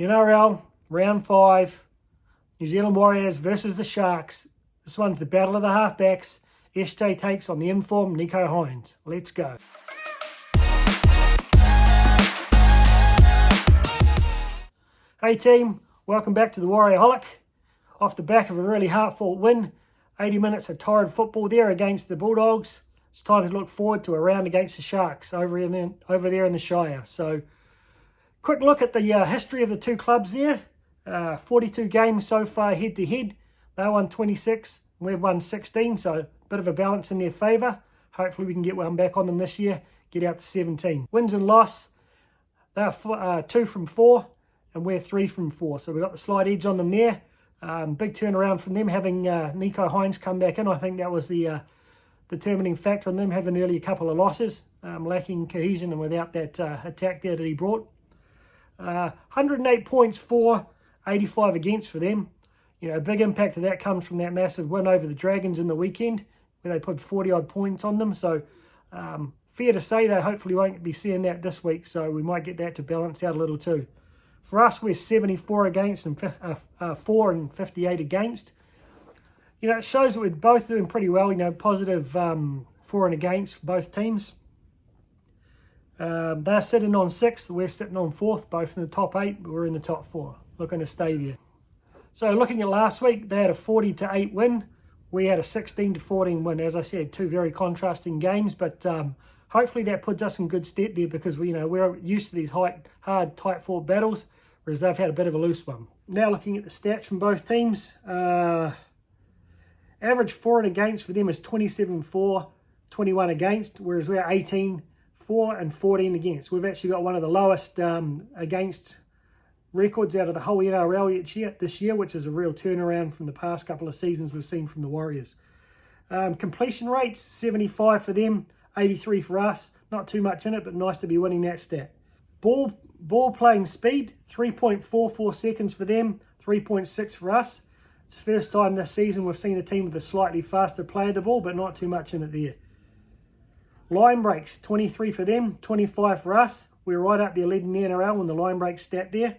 NRL, round 5, New Zealand Warriors versus the Sharks. This one's the battle of the halfbacks. SJ takes on the informed Nico Hines. Let's go. Hey team, welcome back to the Warriorholic. Off the back of a really heartfelt win, 80 minutes of torrid football there against the Bulldogs. It's time to look forward to a round against the Sharks over there in the Shire. So, quick look at the history of the two clubs there. 42 games so far head-to-head. They won 26, we've won 16, so a bit of a balance in their favour. Hopefully we can get one back on them this year, get out to 17. Wins and loss, they're 2 from 4, and we're 3 from 4. So we've got the slight edge on them there. Big turnaround from them, having Nico Hines come back in. I think that was the determining factor in them having early a couple of losses, lacking cohesion and without that attack there that he brought. 108 points for, 85 against for them. You know, a big impact of that comes from that massive win over the Dragons in the weekend, where they put 40-odd points on them. So, fair to say they hopefully won't be seeing that this week, so we might get that to balance out a little too. For us, we're 74 against and 4 and 58 against. You know, it shows that we're both doing pretty well, you know, positive for and against for both teams. They're sitting on 6th, we're sitting on 4th, both in the top 8, but we're in the top 4, looking to stay there. So looking at last week, they had a 40-8 win. We had a 16-14 win. As I said, two very contrasting games, but hopefully that puts us in good stead there because we're used to these hard, tight-fought battles, whereas they've had a bit of a loose one. Now looking at the stats from both teams, average for and against for them is 27-4, 21 against, whereas we're 18-4 and 14 against. We've actually got one of the lowest against records out of the whole NRL this year, which is a real turnaround from the past couple of seasons we've seen from the Warriors. Completion rates, 75 for them, 83 for us. Not too much in it, but nice to be winning that stat. Ball playing speed, 3.44 seconds for them, 3.6 for us. It's the first time this season we've seen a team with a slightly faster play of the ball, but not too much in it there. Line breaks, 23 for them, 25 for us. We're right up there leading the NRL on the line break stat there.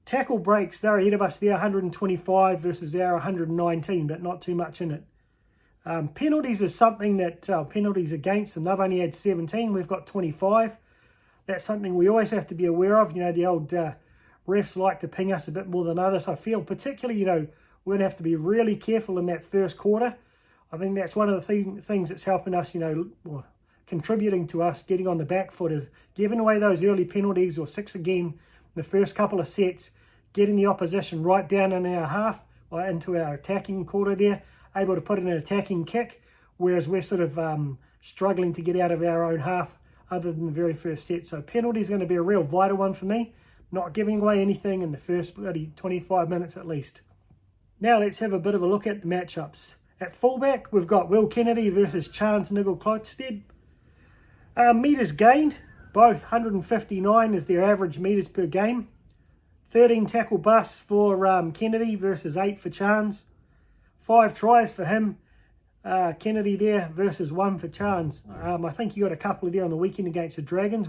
Tackle breaks, they're ahead of us there, 125 versus our 119, but not too much in it. Penalties is something that, penalties against them, they've only had 17, we've got 25. That's something we always have to be aware of. You know, the old refs like to ping us a bit more than others. I feel particularly, you know, we're going to have to be really careful in that first quarter. I think that's one of the things that's helping us, you know, contributing to us getting on the back foot is giving away those early penalties or 6 again, the first couple of sets, getting the opposition right down in our half or into our attacking quarter there, able to put in an attacking kick, whereas we're sort of struggling to get out of our own half other than the very first set. So penalty is going to be a real vital one for me, not giving away anything in the first bloody 25 minutes at least. Now let's have a bit of a look at the matchups. At fullback, we've got Will Kennedy versus Chance Nigel-Klokstad. Metres gained, both 159 is their average metres per game. 13 tackle busts for Kennedy versus 8 for Chance. 5 tries for him, Kennedy there versus 1 for Chance. I think he got a couple there on the weekend against the Dragons,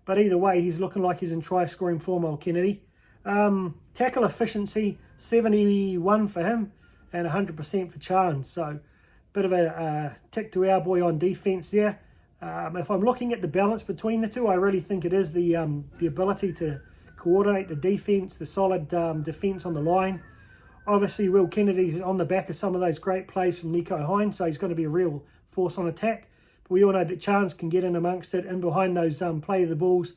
but either way, he's looking like he's in try-scoring form, old Kennedy. Tackle efficiency, 71 for him and 100% for Chance. So, bit of a tick to our boy on defence there. If I'm looking at the balance between the two, I really think it is the ability to coordinate the defence, the solid defence on the line. Obviously, Will Kennedy's on the back of some of those great plays from Nico Hines, so he's going to be a real force on attack. But we all know that Chance can get in amongst it, in behind those play of the balls,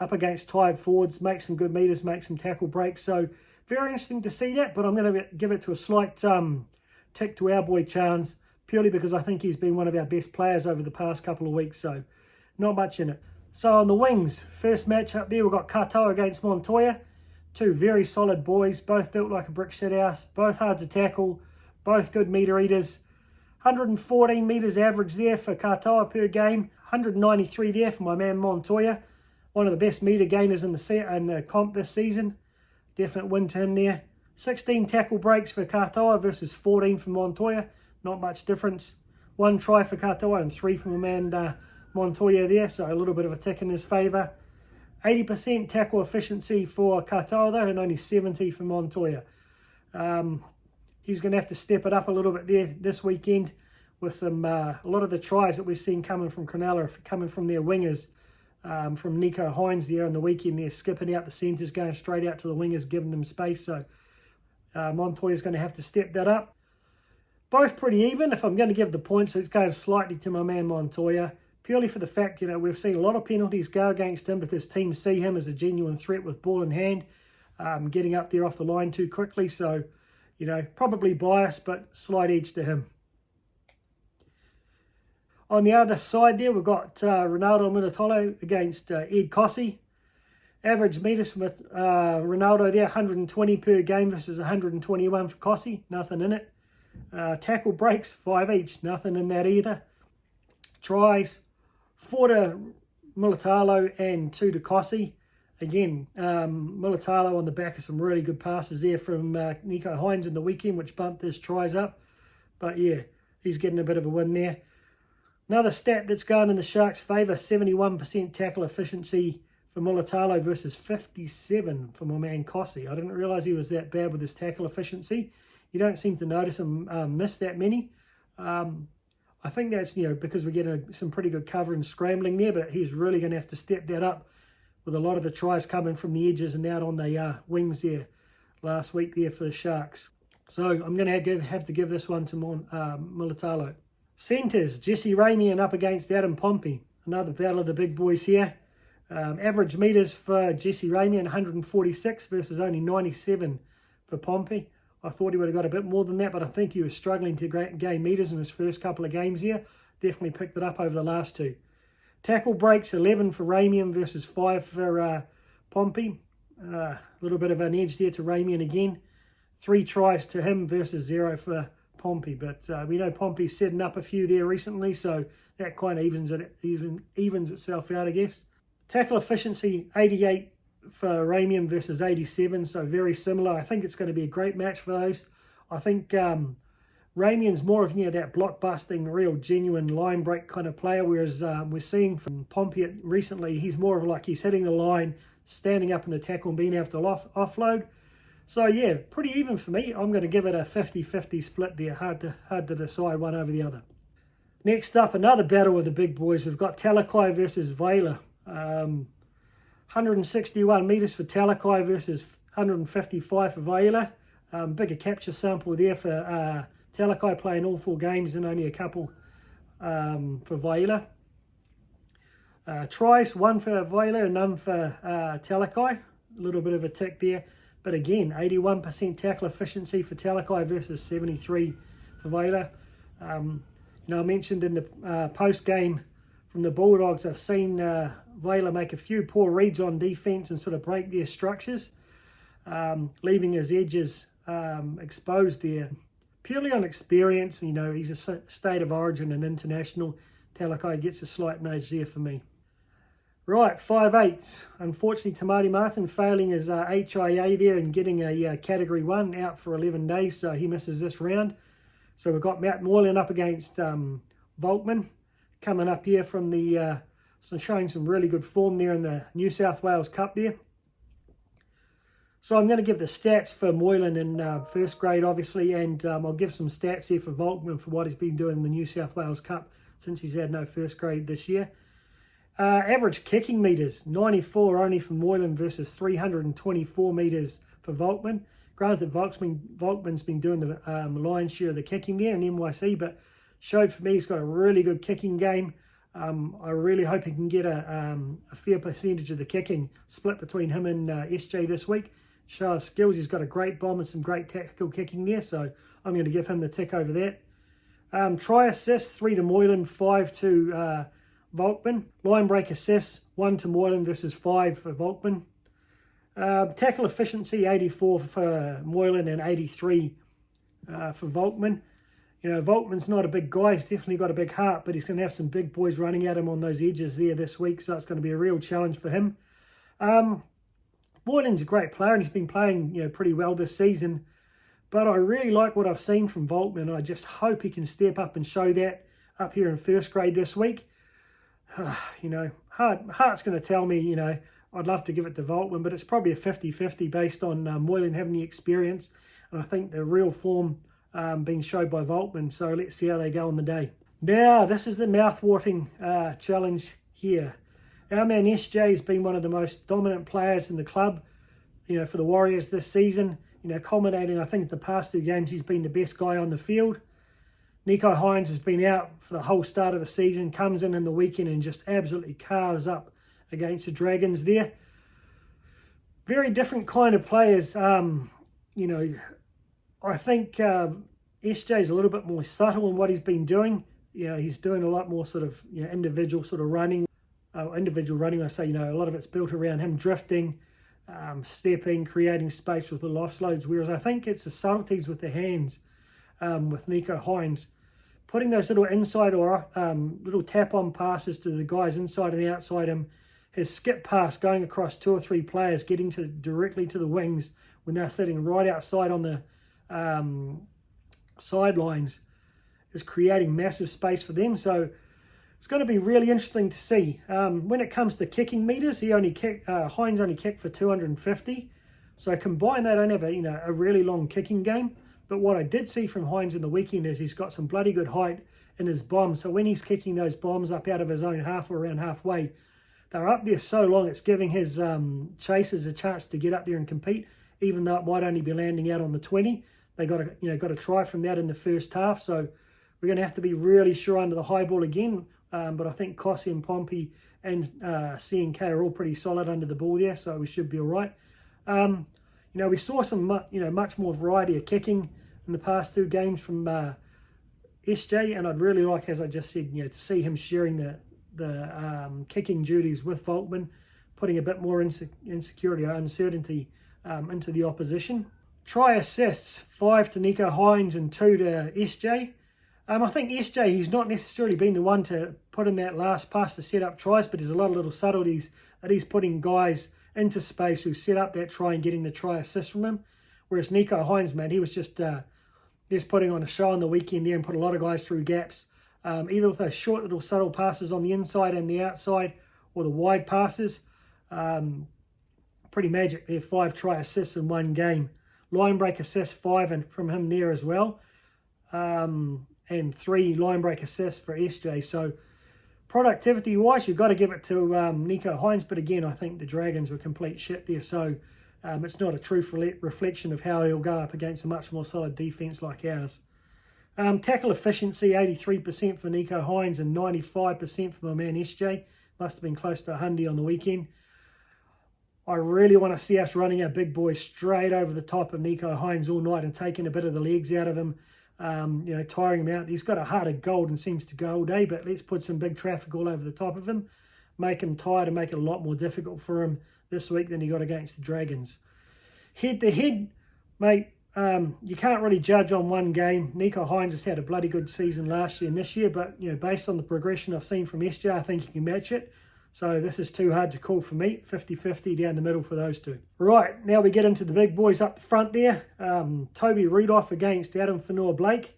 up against tired forwards, make some good metres, make some tackle breaks. So, very interesting to see that, but I'm going to give it to a slight tick to our boy Chance, purely because I think he's been one of our best players over the past couple of weeks, so not much in it. So on the wings, first match up there, we've got Katoa against Montoya. Two very solid boys, both built like a brick shithouse, both hard to tackle, both good metre eaters. 114 metres average there for Katoa per game, 193 there for my man Montoya. One of the best metre gainers in the comp this season. Definite win to him there. 16 tackle breaks for Katoa versus 14 for Montoya. Not much difference. 1 try for Katoa and 3 from a man Montoya there, so a little bit of a tick in his favour. 80% tackle efficiency for Katoa though, and only 70 for Montoya. He's going to have to step it up a little bit there this weekend with some a lot of the tries that we've seen coming from Cronulla, coming from their wingers, from Nico Hines there on the weekend. They're skipping out the centres, going straight out to the wingers, giving them space. So Montoya's going to have to step that up. Both pretty even. If I'm going to give the points, it's going slightly to my man Montoya, purely for the fact, we've seen a lot of penalties go against him because teams see him as a genuine threat with ball in hand, getting up there off the line too quickly. So, probably biased, but slight edge to him. On the other side there, we've got Ronaldo Molotello against Ed Cosi. Average metres from Ronaldo there, 120 per game versus 121 for Cosi. Nothing in it. Tackle breaks, 5 each. Nothing in that either. Tries, 4 to Molotello and 2 to Cosi. Again, Molotello on the back of some really good passes there from Nico Hines in the weekend, which bumped his tries up. But yeah, he's getting a bit of a win there. Another stat that's going in the Sharks' favour, 71% tackle efficiency for Molotello versus 57 for my man Cosi. I didn't realise he was that bad with his tackle efficiency. You don't seem to notice him miss that many. I think that's, because we're getting some pretty good cover and scrambling there, but he's really going to have to step that up with a lot of the tries coming from the edges and out on the wings there last week there for the Sharks. So I'm going to have to give this one to Molotello. Centres, Jesse Raymond up against Adam Pompey. Another battle of the big boys here. Average metres for Jesse Raymond, 146 versus only 97 for Pompey. I thought he would have got a bit more than that, but I think he was struggling to gain metres in his first couple of games here. Definitely picked it up over the last two. Tackle breaks, 11 for Raymond versus 5 for Pompey. A little bit of an edge there to Raymond again. 3 tries to him versus 0 for Pompey, but we know Pompey's setting up a few there recently, so that kind of evens itself out, I guess. Tackle efficiency, 88 for Raymond versus 87, so very similar. I think it's going to be a great match for those. I think Raymond's more of that block-busting, real genuine line break kind of player, whereas we're seeing from Pompey recently, he's more of like he's hitting the line, standing up in the tackle and being able to offload. So yeah, pretty even for me. I'm going to give it a 50-50 split there. Hard to decide one over the other. Next up, another battle with the big boys. We've got Teleco versus Vela. 161 metres for Teleco versus 155 for Vela. Bigger capture sample there for Teleco, playing all 4 games and only a couple for Vela. Tries, 1 for Vela and none for Teleco. A little bit of a tick there. But again, 81% tackle efficiency for Teleco versus 73 for Vela. I mentioned in the post-game from the Bulldogs, I've seen Vela make a few poor reads on defence and sort of break their structures, leaving his edges exposed there. Purely on experience, he's a state of origin and international. Teleco gets a slight nudge there for me. Right, 5/8. Unfortunately, Tamati Martin failing his HIA there and getting a Category 1 out for 11 days, so he misses this round. So we've got Matt Moylan up against Volkman, coming up here from the, showing some really good form there in the New South Wales Cup there. So I'm going to give the stats for Moylan in first grade, obviously, and I'll give some stats here for Volkman for what he's been doing in the New South Wales Cup since he's had no first grade this year. Average kicking metres, 94 only for Moylan versus 324 metres for Volkman. Granted, Volkman's been doing the lion's share of the kicking there in NYC, but showed for me he's got a really good kicking game. I really hope he can get a fair percentage of the kicking split between him and SJ this week. Show his skills. He's got a great bomb and some great tactical kicking there, so I'm going to give him the tick over that. Try assists, 3 to Moylan, 5 to Volkman. Line break assists, 1 to Moylan versus 5 for Volkman. Tackle efficiency, 84 for Moylan and 83 for Volkman. Volkman's not a big guy. He's definitely got a big heart, but he's going to have some big boys running at him on those edges there this week, so it's going to be a real challenge for him. Moylan's a great player, and he's been playing pretty well this season, but I really like what I've seen from Volkman. I just hope he can step up and show that up here in first grade this week. Heart's going to tell me, I'd love to give it to Volkman, but it's probably a 50-50 based on Moylan having the experience, and I think the real form being showed by Volkman. So let's see how they go on the day. Now, this is the mouth-watering challenge here. Our man SJ has been one of the most dominant players in the club, for the Warriors this season. Culminating, I think, the past 2 games, he's been the best guy on the field. Nicho Hynes has been out for the whole start of the season, comes in the weekend and just absolutely carves up against the Dragons there. Very different kind of players. I think SJ's a little bit more subtle in what he's been doing. He's doing a lot more sort of individual sort of running. Individual running, I say, a lot of it's built around him drifting, stepping, creating space with the offloads, whereas I think it's the subtleties with the hands with Nicho Hynes. Putting those little inside or little tap-on passes to the guys inside and outside him, his skip pass going across 2 or 3 players, getting directly to the wings when they're sitting right outside on the sidelines, is creating massive space for them. So it's going to be really interesting to see. When it comes to kicking meters, Hynes only kicked for 250. So combine that, I don't have a really long kicking game. But what I did see from Hynes in the weekend is he's got some bloody good height in his bomb. So when he's kicking those bombs up out of his own half or around halfway, they're up there so long, it's giving his chasers a chance to get up there and compete, even though it might only be landing out on the 20. They got a try from that in the first half. So we're going to have to be really sure under the high ball again. But I think Cosi and Pompey and CNK are all pretty solid under the ball there, so we should be all right. We saw some much more variety of kicking in the past 2 games from SJ, and I'd really like, as I just said, to see him sharing the kicking duties with Volkman, putting a bit more insecurity or uncertainty into the opposition. Try assists, 5 to Nicho Hynes and 2 to SJ. I think SJ, he's not necessarily been the one to put in that last pass to set up tries, but there's a lot of little subtleties that he's putting guys into space who set up that try and getting the try assist from him. Whereas Nicho Hynes, man, he was just putting on a show on the weekend there and put a lot of guys through gaps, either with those short little subtle passes on the inside and the outside, or the wide passes. Pretty magic there, 5 try assists in 1 game. Line break assists, 5 from him there as well. And 3 line break assists for SJ. So productivity-wise, you've got to give it to Nicho Hynes. But again, I think the Dragons were complete shit there. So it's not a true reflection of how he'll go up against a much more solid defence like ours. Tackle efficiency, 83% for Nicho Hynes and 95% for my man SJ. Must have been close to 100 on the weekend. I really want to see us running our big boy straight over the top of Nicho Hynes all night and taking a bit of the legs out of him. Tiring him out. He's got a heart of gold and seems to go all day, but let's put some big traffic all over the top of him, make him tired and make it a lot more difficult for him this week than he got against the Dragons. Head to head, mate, you can't really judge on 1 game. Nicho Hynes has had a bloody good season last year and this year, but based on the progression I've seen from SJ, I think he can match it. So this is too hard to call for me. 50-50 down the middle for those 2. Right, now we get into the big boys up the front there. Toby Rudolph against Adam Fanua-Blake.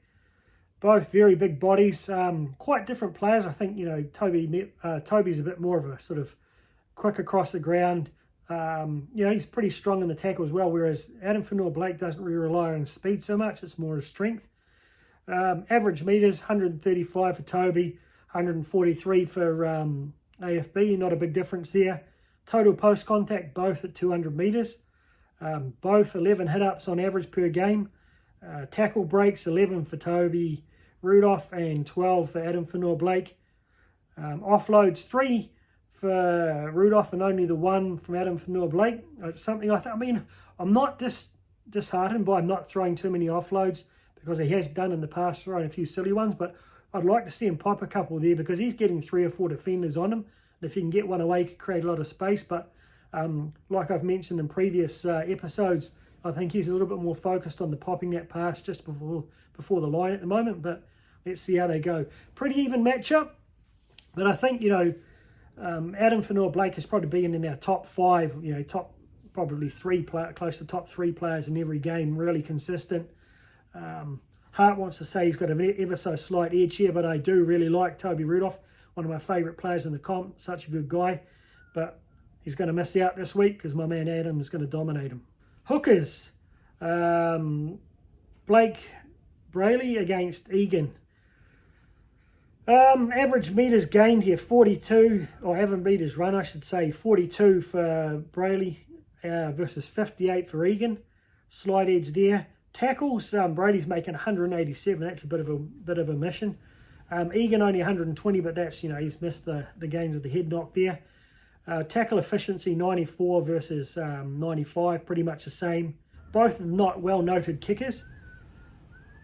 Both very big bodies. Quite different players. I think, Toby's a bit more of a sort of quick across the ground. He's pretty strong in the tackle as well, whereas Adam Fanua-Blake doesn't really rely on speed so much. It's more his strength. Average metres, 135 for Toby, 143 for AFB, not a big difference there. Total post contact, both at 200 metres. Both 11 hit-ups on average per game. Tackle breaks, 11 for Toby Rudolph and 12 for Adam Fanua-Blake. Offloads, 3 for Rudolph and only the 1 from Adam Fanua-Blake. It's something I'm not disheartened by him not throwing too many offloads, because he has done in the past, throwing a few silly ones, but I'd like to see him pop a couple there, because he's getting 3 or 4 defenders on him. And if you can get one away, he could create a lot of space. But like I've mentioned in previous episodes, I think he's a little bit more focused on the popping that pass just before the line at the moment. But let's see how they go. Pretty even matchup. But I think, Adam Fanua-Blake has probably been in our top 5, top probably 3, close to top 3 players in every game, really consistent. Hart wants to say he's got an ever so slight edge here, but I do really like Toby Rudolph, one of my favourite players in the comp, such a good guy. But he's going to miss out this week because my man Adam is going to dominate him. Hookers, Blake Braley against Egan. Average metres gained here, 42, or average metres run, I should say, 42 for Braley versus 58 for Egan. Slight edge there. Tackles, Brady's making 187. That's a bit of a mission. Egan only 120, but that's, he's missed the games with the head knock there. Tackle efficiency 94 versus 95, pretty much the same. Both not well noted kickers.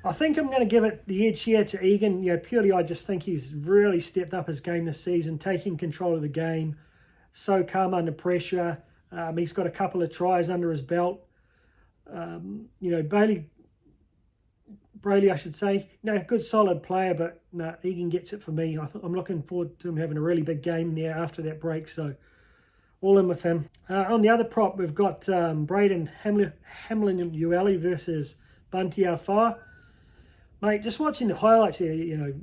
I think I'm going to give it the edge here to Egan. Purely I just think he's really stepped up his game this season, taking control of the game, so calm under pressure. He's got a couple of tries under his belt. Braley, I should say, good solid player, but no, Egan gets it for me. I'm looking forward to him having a really big game there after that break, so all in with him. On the other prop, we've got Hamlin and Uate versus Bunty Alpha. Mate, just watching the highlights here,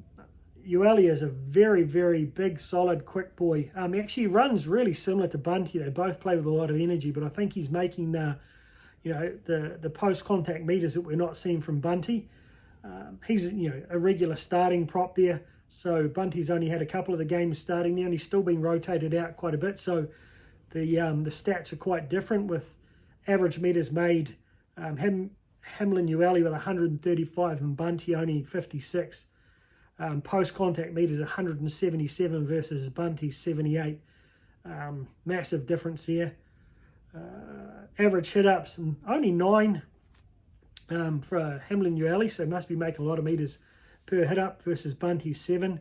Uate is a very, very big, solid, quick boy. He actually runs really similar to Bunty. They both play with a lot of energy, but I think he's making the post-contact meters that we're not seeing from Bunty. He's, a regular starting prop there. So Bunty's only had a couple of the games starting there, and he's still being rotated out quite a bit. So the stats are quite different, with average meters made. Hamlin Uate with 135 and Bunty only 56. Post-contact meters 177 versus Bunty 78. Massive difference there. Average hit-ups and only 9 for Hamlin Uate, so must be making a lot of meters per hit-up versus Bunty 7.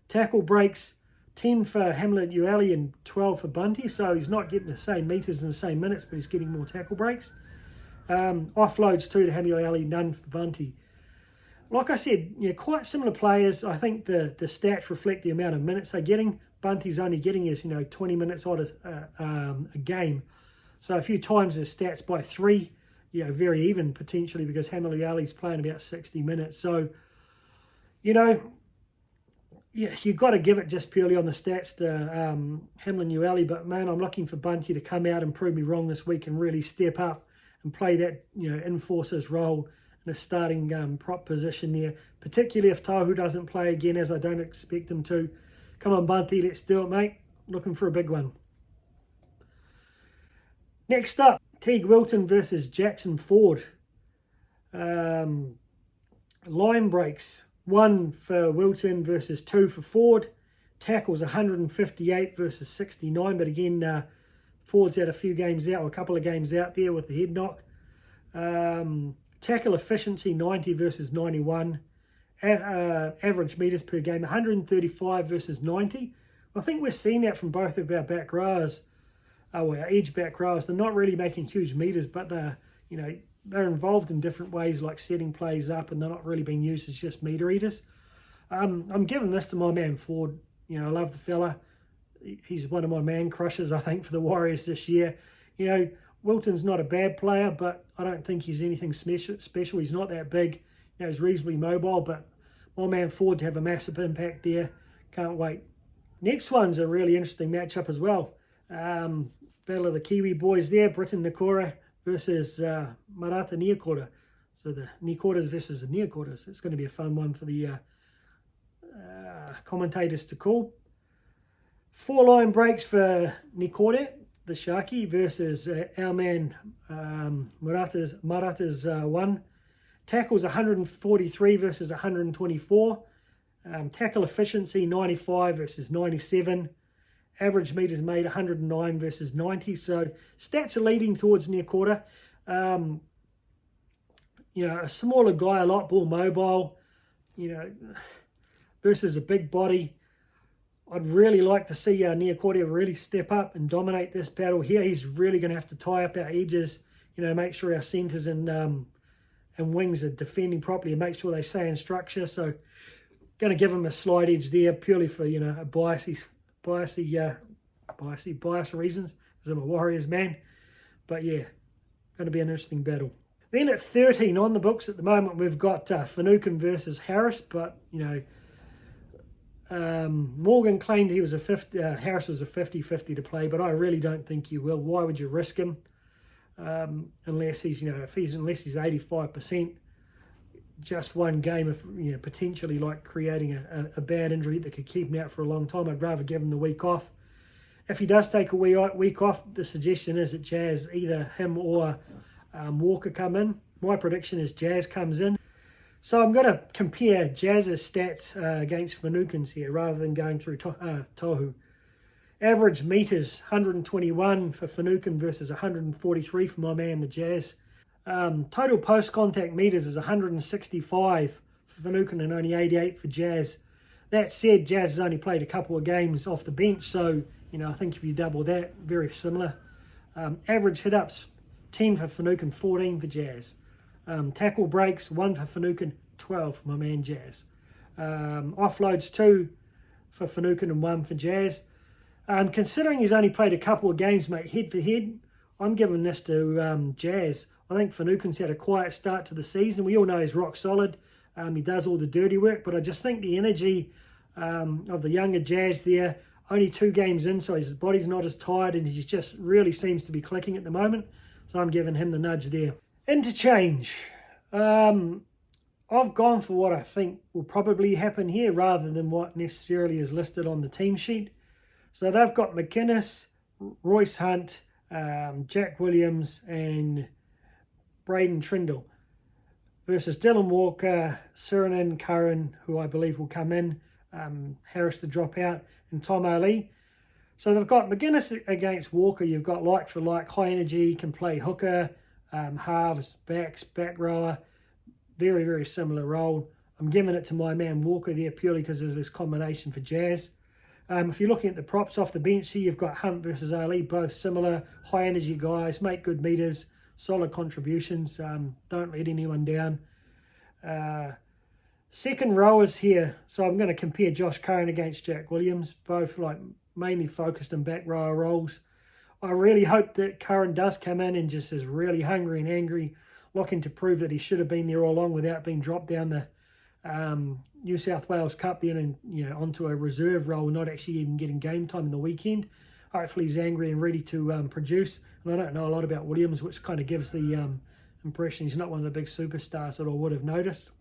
Tackle breaks 10 for Hamlin Uate and 12 for Bunty, so he's not getting the same meters in the same minutes, but he's getting more tackle breaks. Offloads too to Hamlin Uate, none for Bunty. Like I said, quite similar players. I think the stats reflect the amount of minutes they're getting. Bunty's only getting his 20 minutes odd a game. So a few times his stats by 3, very even potentially, because Hamlin Uate's playing about 60 minutes. So, you've got to give it just purely on the stats to Hamlin Uate. But man, I'm looking for Bunty to come out and prove me wrong this week and really step up and play that, enforcer's role in a starting prop position there, particularly if Tohu doesn't play again, as I don't expect him to. Come on, Bunty, let's do it, mate. Looking for a big one. Next up, Teague Wilton versus Jackson Ford. Line breaks, 1 for Wilton versus 2 for Ford. Tackles 158 versus 69, but again, Ford's had a few games out, or a couple of games out there with the head knock. Tackle efficiency 90 versus 91. Average meters per game 135 versus 90. I think we're seeing that from both of our back rowers, our edge back rowers. They're not really making huge meters, but they're involved in different ways, like setting plays up, and they're not really being used as just meter eaters. I'm giving this to my man Ford. I love the fella. He's one of my man crushes, I think, for the Warriors this year. Wilton's not a bad player, but I don't think he's anything special. He's not that big. He's reasonably mobile, but my man Ford to have a massive impact there. Can't wait. Next one's a really interesting matchup as well. Battle of the Kiwi boys there. Britain Nikorima versus Marata Nikorima. So the Nikorimas versus the Nikorimas. It's going to be a fun one for the commentators to call. 4 line breaks for Nikorima, the Sharky, versus our man Marata's 1. Tackles 143 versus 124. Tackle efficiency 95 versus 97. Average meters made 109 versus 90. So stats are leading towards Nikorima. A smaller guy, a lot more mobile, versus a big body. I'd really like to see Nikorima really step up and dominate this battle here. He's really going to have to tie up our edges, make sure our centres and wings are defending properly and make sure they stay in structure. So going to give him a slight edge there purely for, a bias reasons, because I'm a Warriors man. But yeah, going to be an interesting battle. Then at 13 on the books at the moment, we've got Finucane versus Harris, but, Morgan claimed he was Harris was a 50-50 to play, but I really don't think you will. Why would you risk him? Unless he's, unless he's 85%, just one game of, potentially like creating a bad injury that could keep him out for a long time. I'd rather give him the week off. If he does take a week off, the suggestion is that Jazz, either him or Walker come in. My prediction is Jazz comes in. So I'm going to compare Jazz's stats against Finucane's here rather than going through Tohu. Average metres, 121 for Finucane versus 143 for my man, the Jazz. Total post-contact metres is 165 for Finucane and only 88 for Jazz. That said, Jazz has only played a couple of games off the bench, so I think if you double that, very similar. Average hit-ups, 10 for Finucane, 14 for Jazz. Tackle breaks, 1 for Finucane, 12 for my man Jazz. Offloads, 2 for Finucane and 1 for Jazz. Considering he's only played a couple of games, mate, head for head, I'm giving this to Jazz. I think Finucane's had a quiet start to the season. We all know he's rock solid. He does all the dirty work, but I just think the energy of the younger Jazz there, only 2 games in, so his body's not as tired and he just really seems to be clicking at the moment. So I'm giving him the nudge there. Interchange. I've gone for what I think will probably happen here rather than what necessarily is listed on the team sheet. So they've got McInnes, Royce Hunt, Jack Williams and Braden Trindle versus Dylan Walker, Siranen, Curran, who I believe will come in, Harris to drop out, and Tom Ali. So they've got McInnes against Walker. You've got like for like, high energy, can play hooker, halves, backs, back rower. Very, very similar role. I'm giving it to my man Walker there purely because of this combination for Jazz. If you're looking at the props off the bench here, you've got Hunt versus Ali, both similar, high energy guys, make good meters, solid contributions, don't let anyone down. Second rowers here, so I'm going to compare Josh Curran against Jack Williams, both like mainly focused in back rower roles. I really hope that Curran does come in and just is really hungry and angry, looking to prove that he should have been there all along without being dropped down the New South Wales Cup then and onto a reserve role, not actually even getting game time in the weekend. Hopefully he's angry and ready to produce. And I don't know a lot about Williams, which kind of gives the impression he's not one of the big superstars that I would have noticed.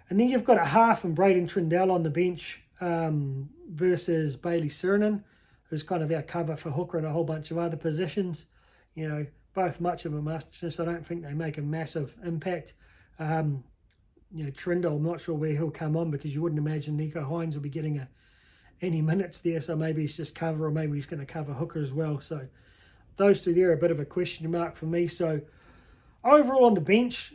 And then you've got a half and Braden Trindle on the bench versus Bailey Siranen, who's kind of our cover for hooker and a whole bunch of other positions. Both much of a muchness. I don't think they make a massive impact. Trindle, I'm not sure where he'll come on because you wouldn't imagine Nico Hines will be getting any minutes there. So maybe he's just cover or maybe he's going to cover hooker as well. So those two there are a bit of a question mark for me. So overall on the bench,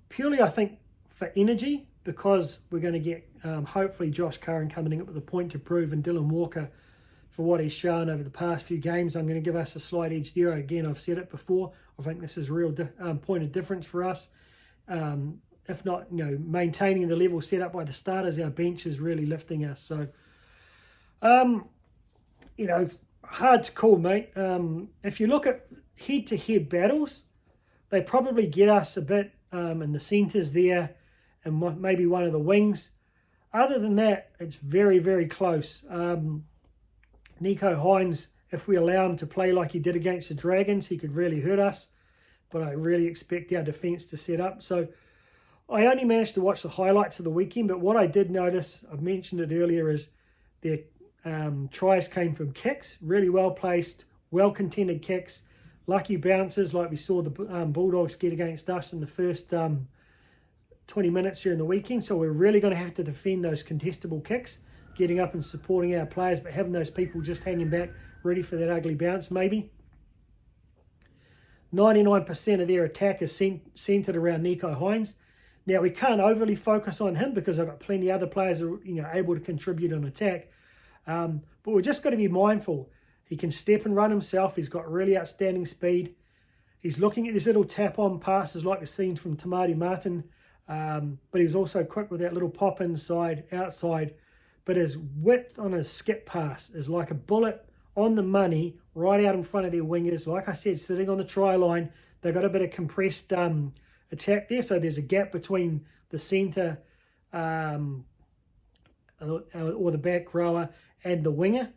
purely I think for energy, because we're going to get hopefully Josh Curran coming in with a point to prove and Dylan Walker for what he's shown over the past few games. I'm going to give us a slight edge there. Again, I've said it before. I think this is a real point of difference for us. If not, maintaining the level set up by the starters, our bench is really lifting us. So, hard to call, mate. If you look at head-to-head battles, they probably get us a bit in the centres there and maybe one of the wings. Other than that, it's very, very close. Nico Hines, if we allow him to play like he did against the Dragons, he could really hurt us. But I really expect our defence to set up. So I only managed to watch the highlights of the weekend, but what I did notice, I've mentioned it earlier, is their tries came from kicks, really well placed, well contended kicks, lucky bounces like we saw the Bulldogs get against us in the first 20 minutes during the weekend. So we're really going to have to defend those contestable kicks, getting up and supporting our players, but having those people just hanging back, ready for that ugly bounce maybe. 99% of their attack is centred around Nico Hines. Now, we can't overly focus on him because I've got plenty of other players who are able to contribute on attack. But we're just got to be mindful. He can step and run himself. He's got really outstanding speed. He's looking at these little tap-on passes like we've seen from Tamati Martin. But he's also quick with that little pop inside, outside. But his width on his skip pass is like a bullet on the money, right out in front of their wingers. Like I said, sitting on the try line, they've got a bit of compressed attack there. So there's a gap between the centre or the back rower and the winger.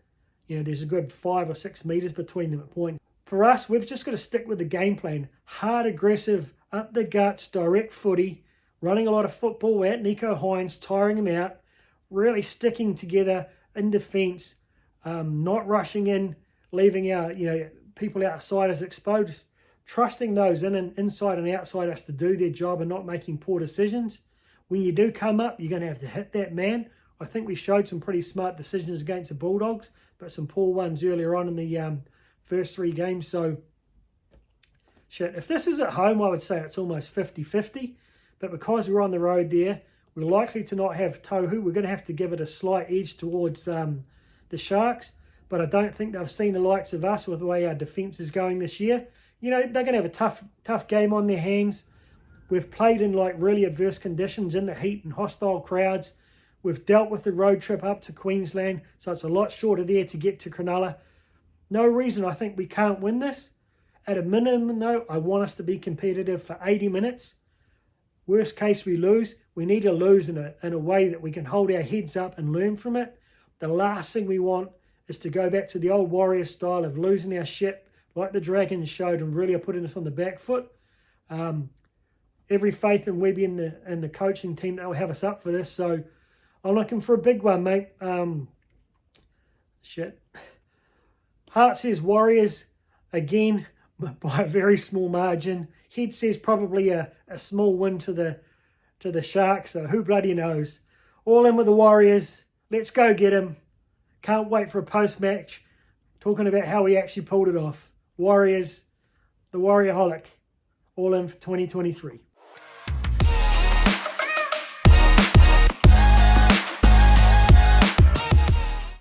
You know, there's a good 5 or 6 metres between them at point. For us, we've just got to stick with the game plan. Hard, aggressive, up the guts, direct footy, running a lot of football at Nico Hines, tiring him out, really sticking together in defence, not rushing in, leaving our people outside us exposed, trusting those inside and outside us to do their job and not making poor decisions. When you do come up, you're going to have to hit that man. I think we showed some pretty smart decisions against the Bulldogs, but some poor ones earlier on in the first 3 games. So, shit, if this is at home, I would say it's almost 50-50. But because we're on the road there, we're likely to not have Tohu. We're going to have to give it a slight edge towards the Sharks. But I don't think they've seen the likes of us with the way our defence is going this year. You know, they're going to have a tough game on their hands. We've played in like really adverse conditions in the heat and hostile crowds. We've dealt with the road trip up to Queensland, so it's a lot shorter there to get to Cronulla. No reason I think we can't win this. At a minimum, though, I want us to be competitive for 80 minutes. Worst case, we lose. We need to lose in a way that we can hold our heads up and learn from it. The last thing we want is to go back to the old Warriors style of losing our shit like the Dragons showed and really are putting us on the back foot. Every faith in Webby and the coaching team that will have us up for this. So I'm looking for a big one, mate. Heart says Warriors again by a very small margin. Head says probably a small win to the Sharks. So who bloody knows? All in with the Warriors. Let's go get them. Can't wait for a post-match talking about how we actually pulled it off. Warriors, the Warriorholic, all in for 2023.